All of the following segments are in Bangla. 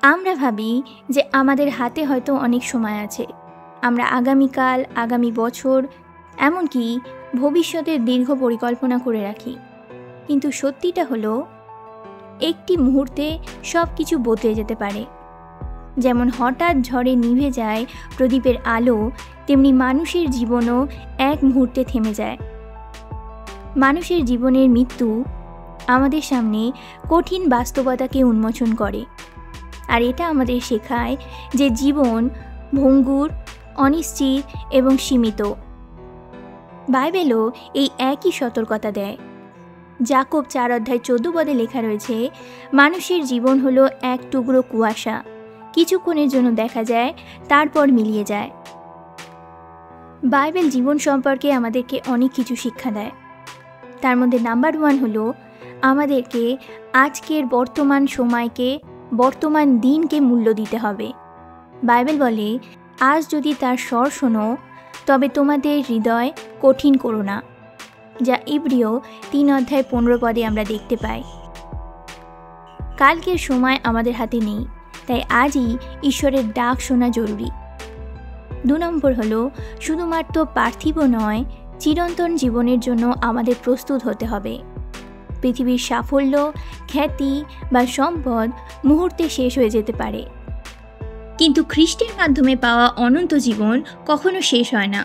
আমরা ভাবি যে আমাদের হাতে হয়তো অনেক সময় আছে, আমরা আগামীকাল, আগামী বছর, এমনকি ভবিষ্যতের দীর্ঘ পরিকল্পনা করে রাখি। কিন্তু সত্যিটা হলো, একটি মুহূর্তে সব কিছু বদলে যেতে পারে। যেমন হঠাৎ ঝড়ে নিভে যায় প্রদীপের আলো, তেমনি মানুষের জীবনও এক মুহূর্তে থেমে যায়। মানুষের জীবনের মৃত্যু আমাদের সামনে কঠিন বাস্তবতাকে উন্মোচন করে, আর এটা আমাদের শেখায় যে জীবন ভঙ্গুর, অনিশ্চিত এবং সীমিত। বাইবেলও এই একই সতর্কতা দেয়। যাকব 4:14 লেখা রয়েছে, মানুষের জীবন হলো এক টুকরো কুয়াশা, কিছুক্ষণের জন্য দেখা যায়, তারপর মিলিয়ে যায়। বাইবেল জীবন সম্পর্কে আমাদেরকে অনেক কিছু শিক্ষা দেয়। তার মধ্যে নাম্বার 1 হলো আমাদেরকে আজকের বর্তমান সময়কে, বর্তমান দিনকে মূল্য দিতে হবে। বাইবেল বলে, আজ যদি তার স্বর শোনো, তবে তোমাদের হৃদয় কঠিন করো না, যা ইব্রিয় 3:15 আমরা দেখতে পাই। কালকের সময় আমাদের হাতে নেই, তাই আজই ঈশ্বরের ডাক শোনা জরুরি। 2 নম্বর হলো, শুধুমাত্র পার্থিব নয়, চিরন্তন জীবনের জন্য আমাদের প্রস্তুত হতে হবে। পৃথিবীর সাফল্য, খ্যাতি বা সম্পদ মুহূর্তে শেষ হয়ে যেতে পারে, কিন্তু খ্রিস্টের মাধ্যমে পাওয়া অনন্ত জীবন কখনো শেষ হয় না।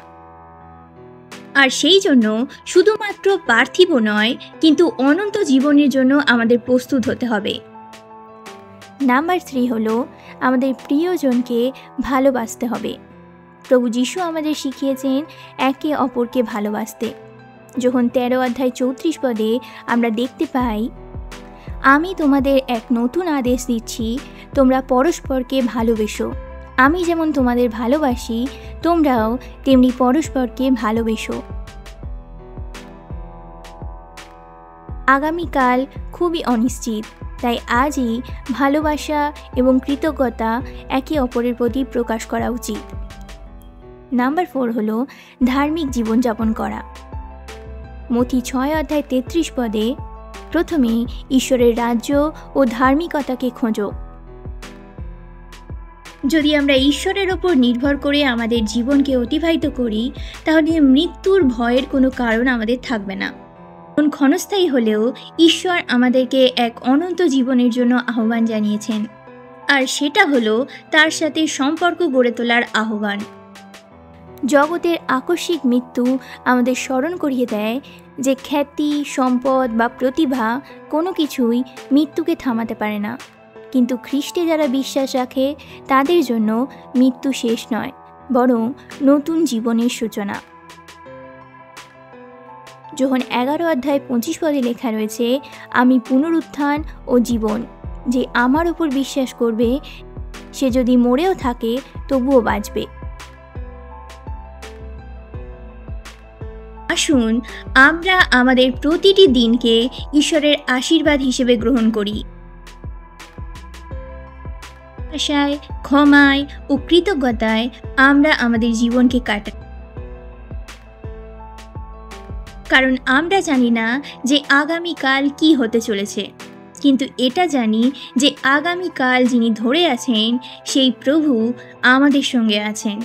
আর সেই জন্য শুধুমাত্র পার্থিব নয়, কিন্তু অনন্ত জীবনের জন্য আমাদের প্রস্তুত হতে হবে। নাম্বার 3 হলো আমাদের প্রিয়জনকে ভালোবাসতে হবে। প্রভু যীশু আমাদের শিখিয়েছেন একে অপরকে ভালোবাসতে। যখন 13:34 আমরা দেখতে পাই, আমি তোমাদের এক নতুন আদেশ দিচ্ছি, তোমরা পরস্পরকে ভালোবেসো। আমি যেমন তোমাদের ভালোবাসি, তোমরাও তেমনি পরস্পরকে ভালোবেসো। আগামীকাল খুবই অনিশ্চিত, তাই আজই ভালোবাসা এবং কৃতজ্ঞতা একে অপরের প্রতি প্রকাশ করা উচিত। নাম্বার 4 হলো ধার্মিক জীবনযাপন করা। মথি 6:33 প্রথমে ঈশ্বরের রাজ্য ও ধার্মিকতাকে খোঁজো। যদি আমরা ঈশ্বরের ওপর নির্ভর করে আমাদের জীবনকে অতিবাহিত করি, তাহলে মৃত্যুর ভয়ের কোনো কারণ আমাদের থাকবে না। ক্ষণস্থায়ী হলেও ঈশ্বর আমাদেরকে এক অনন্ত জীবনের জন্য আহ্বান জানিয়েছেন, আর সেটা হলো তার সাথে সম্পর্ক গড়ে তোলার আহ্বান। জগতের আকস্মিক মৃত্যু আমাদের স্মরণ করিয়ে দেয় যে খ্যাতি, সম্পদ বা প্রতিভা কোনো কিছুই মৃত্যুকে থামাতে পারে না। কিন্তু খ্রিস্টে যারা বিশ্বাস রাখে, তাদের জন্য মৃত্যু শেষ নয়, বরং নতুন জীবনের সূচনা। যোহন 11:25 লেখা রয়েছে, আমি পুনরুত্থান ও জীবন, যে আমার উপর বিশ্বাস করবে, সে যদি মরেও থাকে তবুও বাঁচবে। আসুন আমরা আমাদের প্রতিটি দিনকে ঈশ্বরের আশীর্বাদ হিসেবে গ্রহণ করি। আশায়, ক্ষমায় ও কৃতজ্ঞতায় আমরা আমাদের জীবনকে কাটাই, কারণ আমরা জানি না যে আগামীকাল কি হতে চলেছে, কিন্তু এটা জানি যে আগামীকাল যিনি ধরে আছেন, সেই প্রভু আমাদের সঙ্গে আছেন।